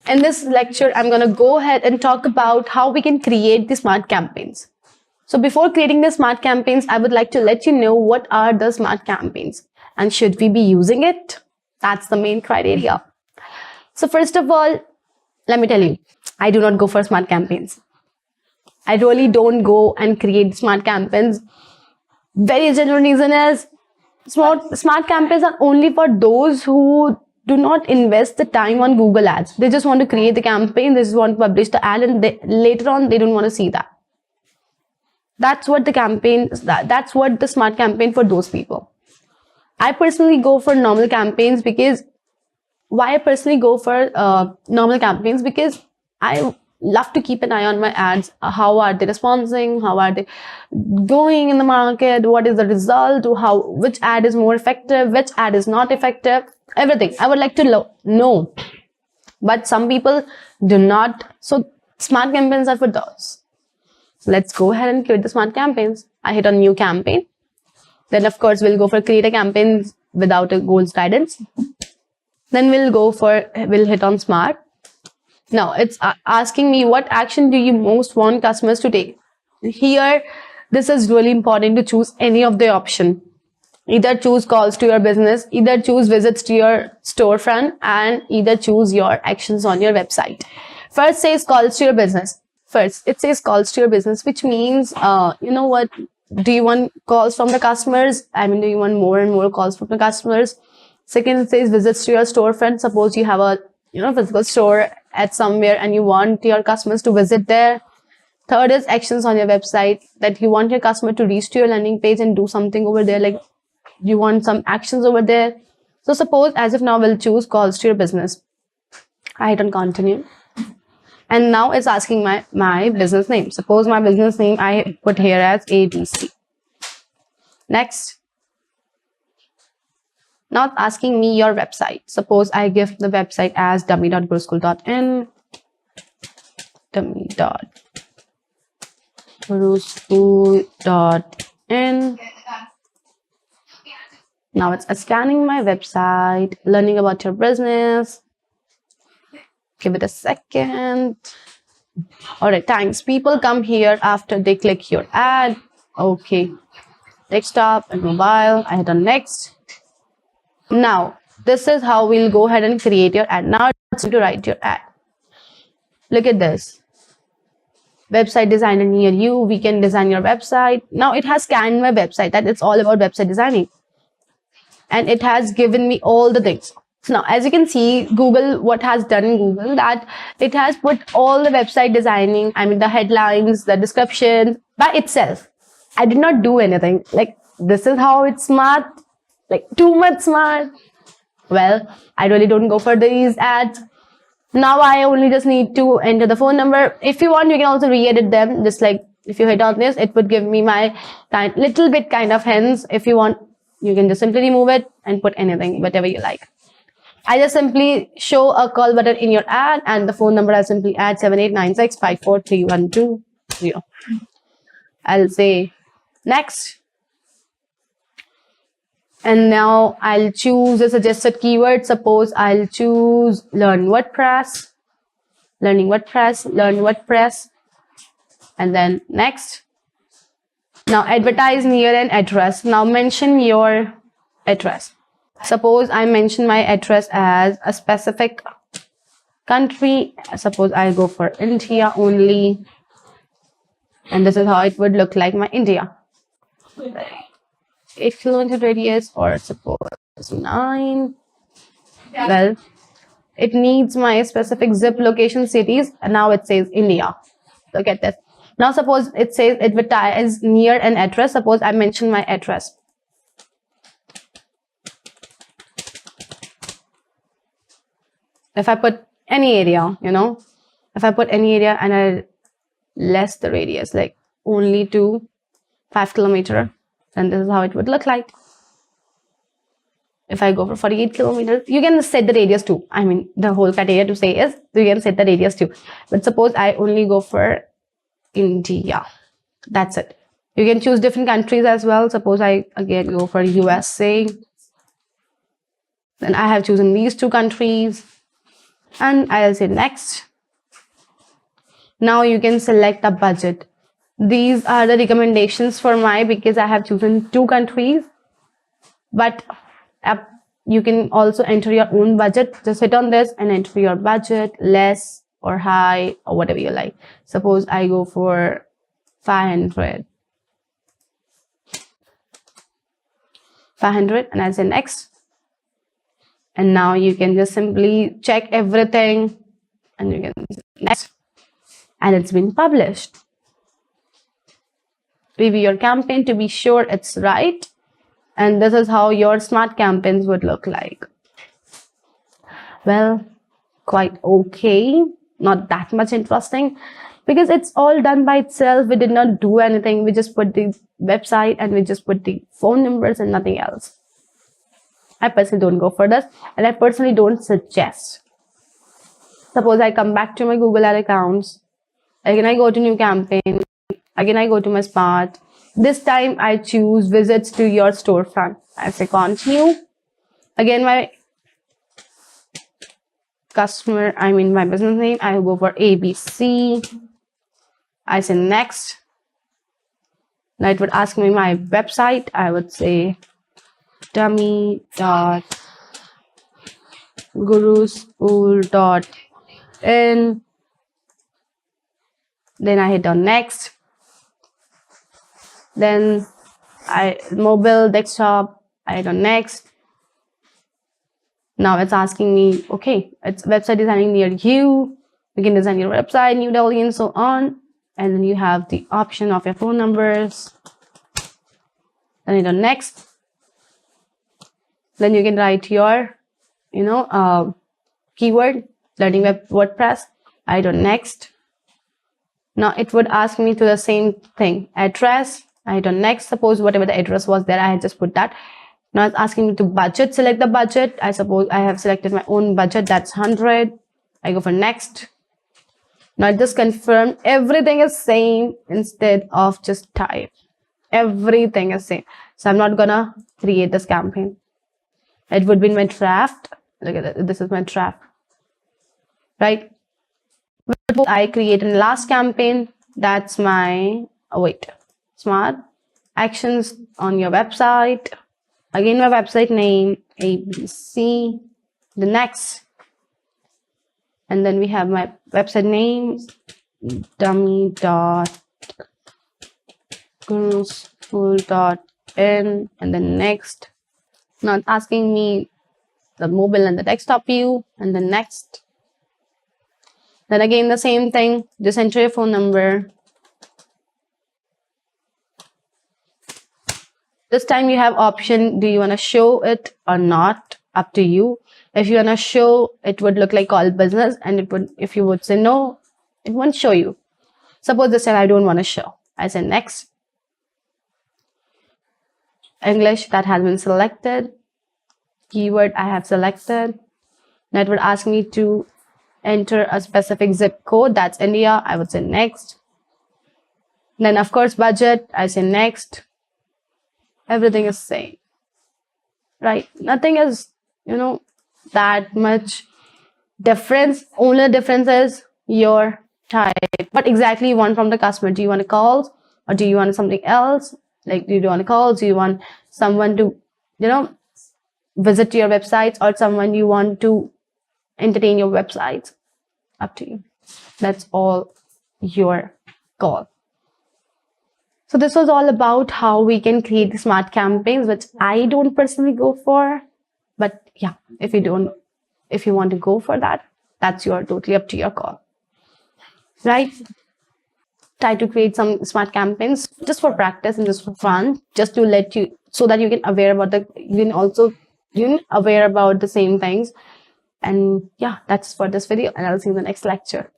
In this lecture, I'm going to go ahead and talk about how we can create the smart campaigns. So before creating the smart campaigns, I would like to let you know what are the smart campaigns and should we be using it? That's the main criteria. So first of all, let me tell you, I do not go for smart campaigns. I really don't go and create smart campaigns. Very genuine reason is smart campaigns are only for those who do not invest the time on Google ads. They just want to create the campaign, they just want to publish the ad, and later on they don't want to see that. That's what the campaign is. That's what the smart campaign for those people. I personally go for normal campaigns because why I personally go for normal campaigns because I love to keep an eye on my ads. How are they responding? How are they going in the market? What is the result? Which ad is more effective? Which ad is not effective? Everything. I would like to know. But some people do not. So smart campaigns are for those. So let's go ahead and create the smart campaigns. I hit on new campaign. Then of course we'll go for create a campaign without a goals guidance. Then we'll hit on smart. Now it's asking me what action do you most want customers to take. Here, this is really important to choose any of the option. Either choose calls to your business, either choose visits to your storefront, and either choose your actions on your website. First says calls to your business. First, it says calls to your business, which means, you know what? Do you want calls from the customers? Do you want more and more calls from the customers? Second, it says visits to your storefront. Suppose you have a physical store at somewhere and you want your customers to visit there. Third is actions on your website, that you want your customer to reach to your landing page and do something over there, like you want some actions over there. So suppose as of now we'll choose calls to your business. I hit on continue. And now it's asking my business name. Suppose my business name I put here as ABC. Next. Now it's asking me your website. Suppose I give the website as dummy.guruschool.in. dummy.guruschool.in. Now it's scanning my website, learning about your business. Give it a second. All right, thanks. People come here after they click your ad. Okay. Desktop and mobile. I hit on next. Now, this is how we'll go ahead and create your ad. Now it's going to write your ad. Look at this. Website designer near you. We can design your website. Now it has scanned my website. That it's all about website designing. And it has given me all the things. So now, as you can see, Google, what has done in Google, that it has put all the website designing, the headlines, the description by itself. I did not do anything. Like, this is how it's smart. Like, too much smart. Well, I really don't go for these ads. Now I only just need to enter the phone number. If you want, you can also re-edit them. Just like if you hit on this, it would give me my little bit kind of hints. If you want, you can just simply remove it and put anything, whatever you like. I just simply show a call button in your ad, and the phone number I simply add 7896543120. I'll say next. And now I'll choose a suggested keyword. Suppose I'll choose learning WordPress, and then next. Now advertise near an address. Now mention your address. Suppose I mention my address as a specific country. Suppose I go for India only. And this is how it would look like my India. 8-kilometer radius, or suppose 9. Well, it needs my specific zip location cities. And now it says India. Look at this. Now suppose it says advertise near an address. Suppose I mention my address. If I put any area, if I put any area and I less the radius, like only to 5 kilometer, then this is how it would look like. If I go for 48 kilometers, you can set the radius too. The whole criteria to say is you can set the radius too. But suppose I only go for India. That's it. You can choose different countries as well. Suppose I again go for USA. Then I have chosen these two countries. and I'll say next. Now you can select a budget. These are the recommendations for my, because I have chosen 2 countries, but you can also enter your own budget. Just hit on this and enter your budget, less or high or whatever you like. Suppose I go for 500 and I'll say next. And now you can just simply check everything and you can say next, and it's been published. Review your campaign to be sure it's right, and this is how your smart campaigns would look like. Well, quite okay, not that much interesting, because it's all done by itself. We did not do anything. We just put the website and we just put the phone numbers and nothing else. I personally don't go for this, and I personally don't suggest. Suppose I come back to my Google Ad accounts, again I go to new campaign, again I go to my smart. This time I choose visits to your storefront. I say continue. Again my customer, my business name, I go for ABC. I say next. Now it would ask me my website. I would say dummy.guruschool.in. Then I hit on next. Then mobile, desktop, I hit on next. Now it's asking me, okay, it's website designing near you. You can design your website, New Delhi, and so on. And then you have the option of your phone numbers. Then hit on next. Then you can write your, keyword, learning WordPress. I hit on next. Now it would ask me to the same thing, address. I hit on next. Suppose whatever the address was there, I had just put that. Now it's asking me to budget, select the budget. I suppose I have selected my own budget, that's 100. I go for next. Now just confirm everything is same instead of just type. Everything is same. So I'm not gonna create this campaign. It would be in my draft. Look at it. This is my draft, right? I created last campaign. That's my smart actions on your website. Again, my website name ABC. The next, and then we have my website name dummy.guruschool.in, and then next. Now it's asking me the mobile and the desktop view, and then next. Then again the same thing, just enter your phone number. This time you have option, do you want to show it or not? Up to you. If you want to show, it would look like all business, and it would, if you would say no, it won't show you. Suppose this time I don't want to show. I say next. English, that has been selected. Keyword I have selected. Now it would ask me to enter a specific zip code, that's India. I would say next. Then of course budget, I say next. Everything is same, right? Nothing is, that much difference. Only difference is your type. What exactly you want from the customer? Do you want a call, or do you want something else? Like, do you want a call? Do you want someone to, visit your websites, or someone you want to entertain your websites? Up to you. That's all your call. So this was all about how we can create the smart campaigns, which I don't personally go for. But yeah, if you want to go for that, that's totally up to your call. Right? Try to create some smart campaigns just for practice and just for fun, just to let you, so that you can aware about the same things. And yeah, that's for this video, and I'll see you in the next lecture.